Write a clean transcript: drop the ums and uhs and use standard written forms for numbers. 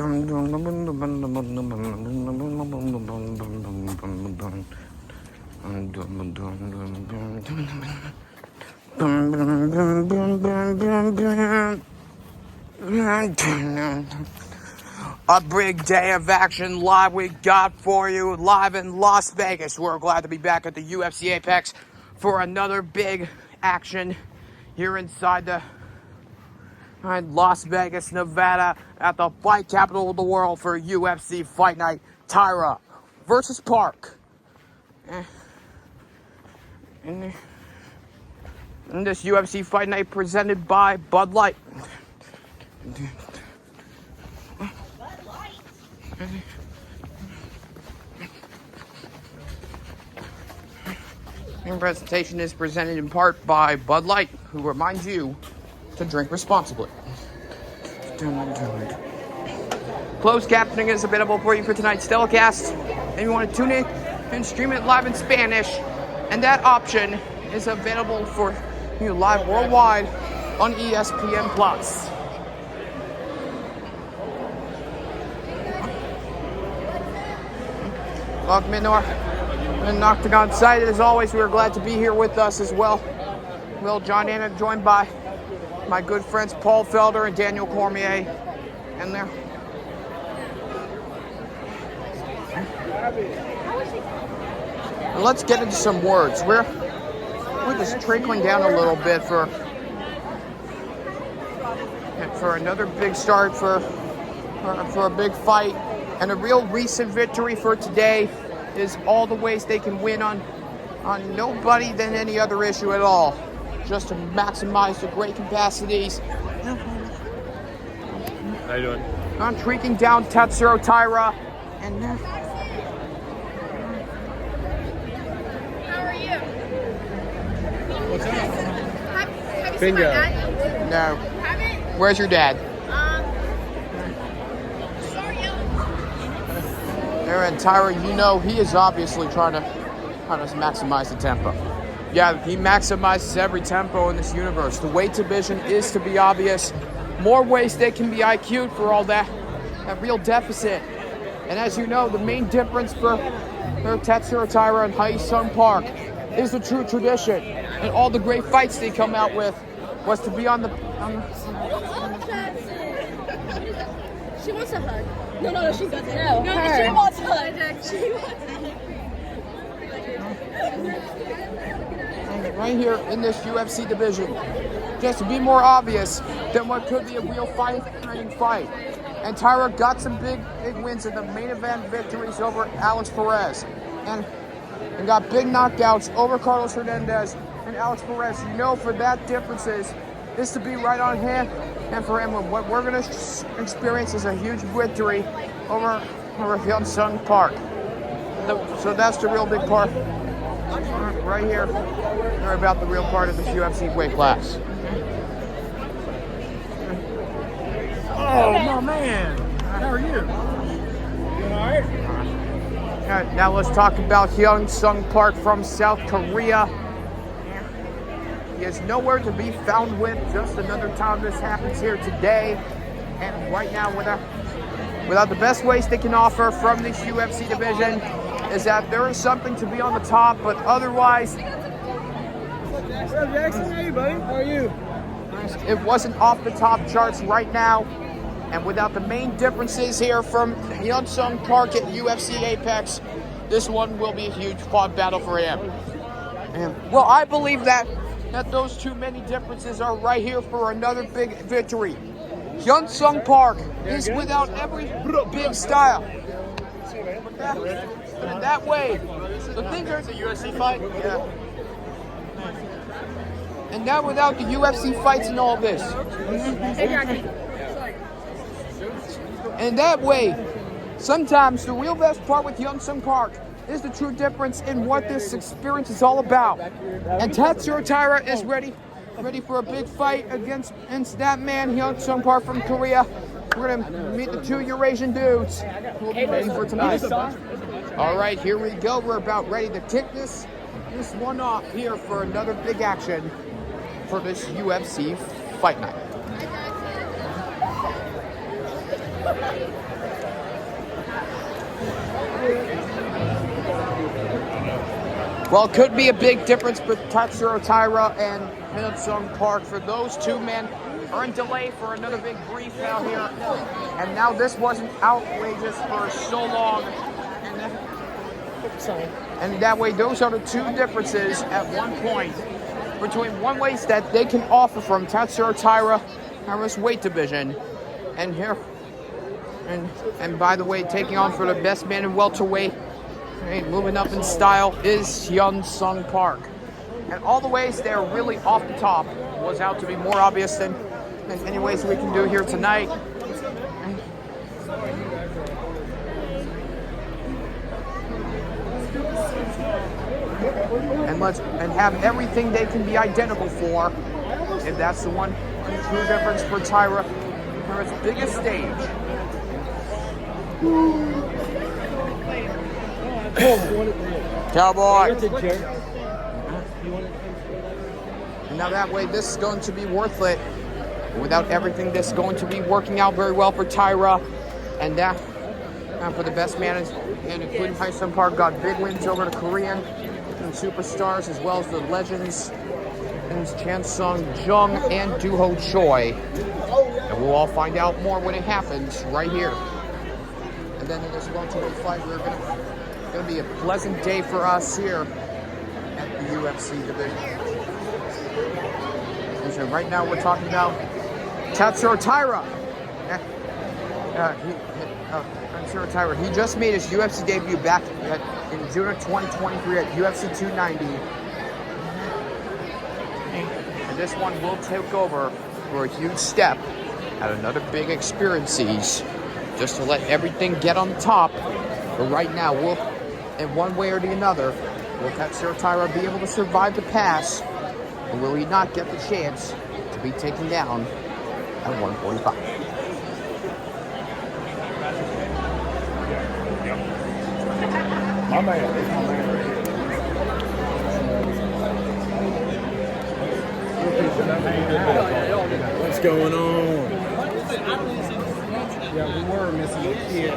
A big day of action live we got for you live in Las Vegas. We're glad to be back at the UFC Apex for another big action here inside the Las Vegas, Nevada, at the fight capital of the world for UFC Fight Night. Taira versus Park. And this UFC Fight Night presented by Bud Light. And presentation is presented in part by Bud Light, who reminds you to drink responsibly. Closed captioning is available for you for tonight's telecast, and you want to tune in and stream it live in Spanish, and that option is available for you live worldwide on ESPN Plus. Welcome in an Octagon site. As always, we are glad to be here with us as well. Will John Anik, joined by my good friends Paul Felder and Daniel Cormier. And there. And let's get into some words. We're just trickling down a little bit for another big start for a big fight. And a real recent victory for today is all the ways they can win on nobody than any other issue at all. Just to maximize the great capacities. How you doing? I'm tweaking down Tatsuro, Taira, and How are you? What's up? Have you seen Bingo. my dad? no. Haven't? Where's your dad? Sorry, There, and Taira, you know he is obviously trying to maximize the tempo. Yeah, he maximizes every tempo in this universe. The weight division is to be obvious. More ways they can be IQ'd for all that real deficit. And as you know, the main difference for Tatsuro, Taira, and Hyun Park is the true tradition. And all the great fights they come out with was to be on the She wants a hug. No, she doesn't. No, her. she wants a hug. She wants a hug. right here in this UFC division, just to be more obvious than what could be a real fight. And Taira got some big wins in the main event victories over Alex Perez, and got big knockouts over Carlos Hernandez and Alex Perez. You know, for that differences is to be right on hand, and for him, what we're going to experience is a huge victory over Hyun Park. So that's the real big part. Right here, we're about the real part of this UFC weight class. Oh, my man. How are you? Doing all right? All right, now let's talk about Hyun Park from South Korea. He is nowhere to be found with. Just another time this happens here today. And right now, without the best ways they can offer from this UFC division, is that there is something to be on the top, but otherwise, What's up, Jackson? Hey, buddy. How are you? it wasn't off the top charts right now. And without the main differences here from Hyun Park at UFC Apex, this one will be a huge quad battle for him. And, well, I believe that those too many differences are right here for another big victory. Hyun Park is without every big style. But in that way, the things are... It's a UFC fight? Yeah. And now without the UFC fights and all this. And that way, sometimes the real best part with Hyun Park is the true difference in what this experience is all about. And Tatsuro Taira is ready for a big fight against that man, Hyun Park from Korea. We're going to meet the two Eurasian dudes who will be ready for tonight. All right, here we go. We're about ready to kick this one off here for another big action for this UFC Fight Night. Well, it could be a big difference for Tatsuro Taira and Hyun Park. For those two men are in delay for another big brief out here. And now this wasn't outrageous for so long. And that way, those are the two differences at one point between one ways that they can offer from Tatsuro Taira and this weight division. And here, and by the way, taking on for the best man in welterweight, moving up in style, is Hyun Park. And all the ways they're really off the top was out to be more obvious than any ways we can do here tonight. And have everything they can be identical for. And that's the one true difference for Taira for its biggest stage. Cowboy. And now that way, this is going to be worth it. Without everything, this is going to be working out very well for Taira. And that, for the best man, and including Hyun Park, got big wins over the Korean and superstars, as well as the legends, and Chan Sung Jung and Doo-ho Choi. And we'll all find out more when it happens right here. And then in this welterweight fight, we're going to be a pleasant day for us here at the UFC division. And so right now we're talking about Tatsuro Taira. Tatsuro Taira. He just made his UFC debut back in June of 2023 at UFC 290. And this one will take over for a huge step at another big experience just to let everything get on top. But right now, in one way or the other, will Tatsuro Taira be able to survive the pass, or will he not get the chance to be taken down at 145? My man. What's going on? Yeah, we were missing a kid.